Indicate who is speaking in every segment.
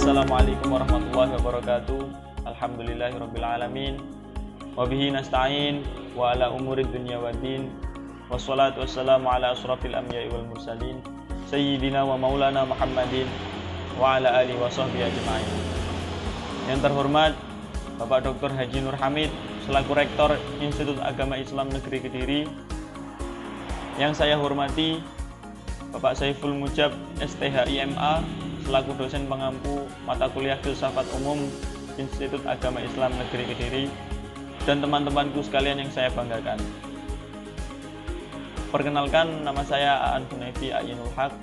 Speaker 1: Assalamualaikum warahmatullahi wabarakatuh. Alhamdulillahirrabbilalamin. Wabihi nasta'in wa ala umurid dunya waddin. Wassalatu wassalamu ala asrafil anbiya'i wal mursalin Sayyidina wa maulana Muhammadin wa ala alihi wa sahbihi ajma'in. Yang terhormat Bapak Dr. Haji Nur Hamid selaku Rektor Institut Agama Islam Negeri Kediri. Yang saya hormati Bapak Saiful Mujab STHIMA selaku dosen pengampu mata kuliah Filsafat Umum Institut Agama Islam Negeri Kediri, dan teman-temanku sekalian yang saya banggakan. Perkenalkan, nama saya Aan Hunayfi A'yinul Haq.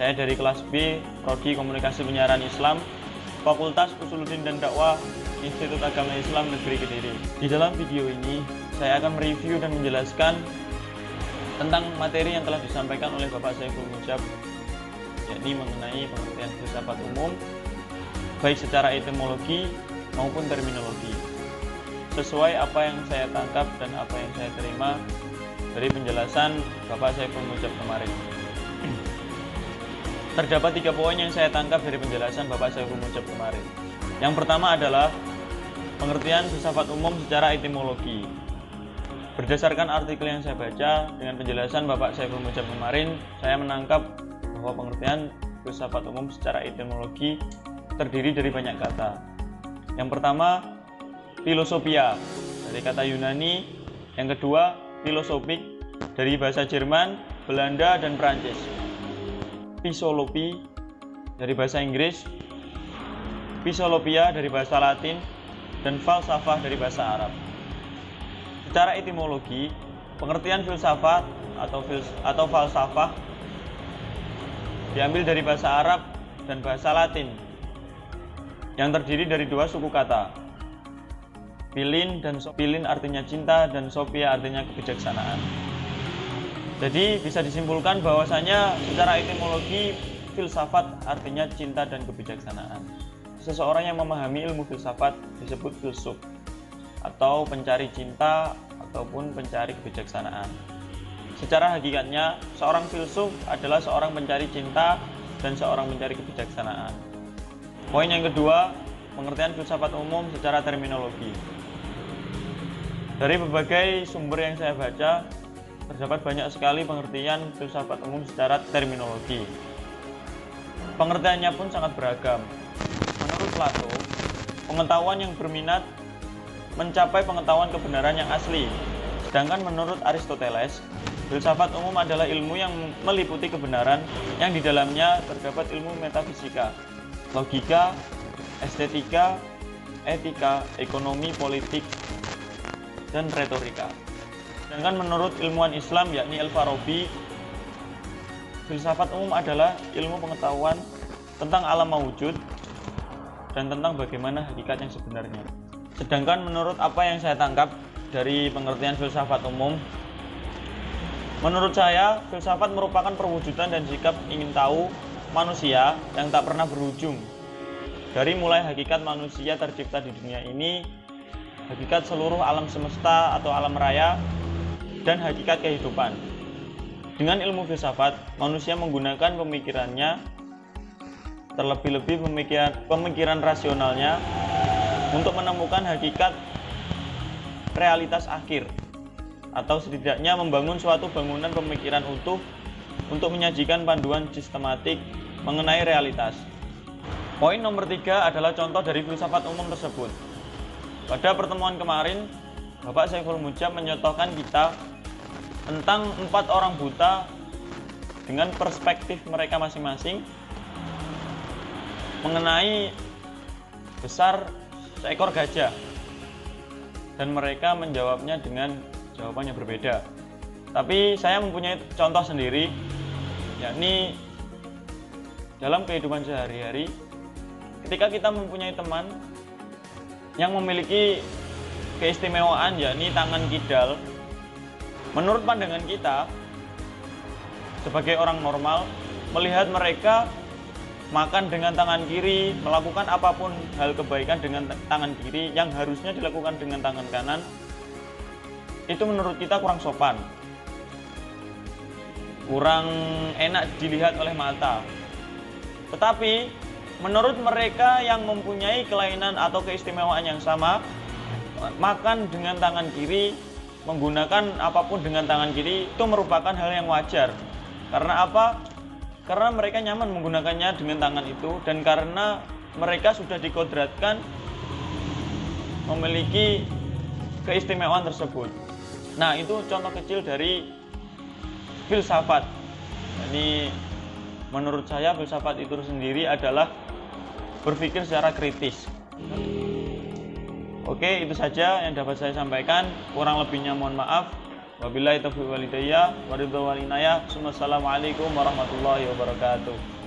Speaker 1: Saya dari kelas B, Prodi Komunikasi Penyiaran Islam, Fakultas Usuluddin dan Dakwah Institut Agama Islam Negeri Kediri. Di dalam video ini, saya akan mereview dan menjelaskan tentang materi yang telah disampaikan oleh Bapak Saiful Mujab, yakni mengenai pengertian filsafat umum, baik secara etimologi maupun terminologi, sesuai apa yang saya tangkap dan apa yang saya terima dari penjelasan Bapak Saiful Mujab kemarin. Terdapat 3 poin yang saya tangkap dari penjelasan Bapak Saiful Mujab kemarin. Yang pertama adalah pengertian filsafat umum secara etimologi. Berdasarkan artikel yang saya baca dengan penjelasan Bapak Saiful Mujab kemarin, saya menangkap bahwa pengertian filsafat umum secara etimologi terdiri dari banyak kata. Yang pertama, filosofia dari kata Yunani. Yang kedua, filosofik dari bahasa Jerman, Belanda, dan Prancis. Fisiologi dari bahasa Inggris, fisiologia dari bahasa Latin, dan falsafah dari bahasa Arab. Secara etimologi, pengertian filsafat atau falsafah diambil dari bahasa Arab dan bahasa Latin yang terdiri dari 2 suku kata. Philin dan Sophilin artinya cinta, dan Sophia artinya kebijaksanaan. Jadi bisa disimpulkan bahwasanya secara etimologi filsafat artinya cinta dan kebijaksanaan. Seseorang yang memahami ilmu filsafat disebut filsuf, atau pencari cinta ataupun pencari kebijaksanaan. Secara hakikatnya, seorang filsuf adalah seorang pencari cinta dan seorang pencari kebijaksanaan. Poin yang kedua, pengertian filsafat umum secara terminologi. Dari berbagai sumber yang saya baca, terdapat banyak sekali pengertian filsafat umum secara terminologi. Pengertiannya pun sangat beragam. Menurut Plato, pengetahuan yang berminat mencapai pengetahuan kebenaran yang asli. Sedangkan menurut Aristoteles, filsafat umum adalah ilmu yang meliputi kebenaran yang di dalamnya terdapat ilmu metafisika, logika, estetika, etika, ekonomi, politik, dan retorika. Sedangkan menurut ilmuwan Islam yakni Al-Farabi, filsafat umum adalah ilmu pengetahuan tentang alam mawujud dan tentang bagaimana hakikat yang sebenarnya. Sedangkan menurut apa yang saya tangkap dari pengertian filsafat umum, menurut saya, filsafat merupakan perwujudan dan sikap ingin tahu manusia yang tak pernah berujung. Dari mulai hakikat manusia tercipta di dunia ini, hakikat seluruh alam semesta atau alam raya, dan hakikat kehidupan. Dengan ilmu filsafat, manusia menggunakan pemikirannya, terlebih-lebih pemikiran rasionalnya, untuk menemukan hakikat realitas akhir, atau setidaknya membangun suatu bangunan pemikiran utuh untuk menyajikan panduan sistematik mengenai realitas. Poin nomor 3 adalah contoh dari filsafat umum tersebut. Pada pertemuan kemarin, Bapak Saiful Mujab menyontohkan kita tentang 4 orang buta dengan perspektif mereka masing-masing mengenai besar seekor gajah, dan mereka menjawabnya dengan jawaban yang berbeda. Tapi saya mempunyai contoh sendiri, yakni dalam kehidupan sehari-hari, ketika kita mempunyai teman yang memiliki keistimewaan yakni tangan kidal, menurut pandangan kita sebagai orang normal, melihat mereka makan dengan tangan kiri, melakukan apapun hal kebaikan dengan tangan kiri yang harusnya dilakukan dengan tangan kanan, itu menurut kita kurang sopan, kurang enak dilihat oleh mata. Tetapi Menurut mereka yang mempunyai kelainan atau keistimewaan yang sama, makan dengan tangan kiri, menggunakan apapun dengan tangan kiri itu merupakan hal yang wajar. Karena apa? Karena mereka nyaman menggunakannya dengan tangan itu, dan karena mereka sudah dikodratkan memiliki keistimewaan tersebut. Nah, itu contoh kecil dari filsafat. Jadi menurut saya filsafat itu sendiri adalah berpikir secara kritis. Oke, itu saja yang dapat saya sampaikan. Kurang lebihnya mohon maaf. Wabillahi taufiq wal hidayah. Wassalamualaikum warahmatullahi wabarakatuh.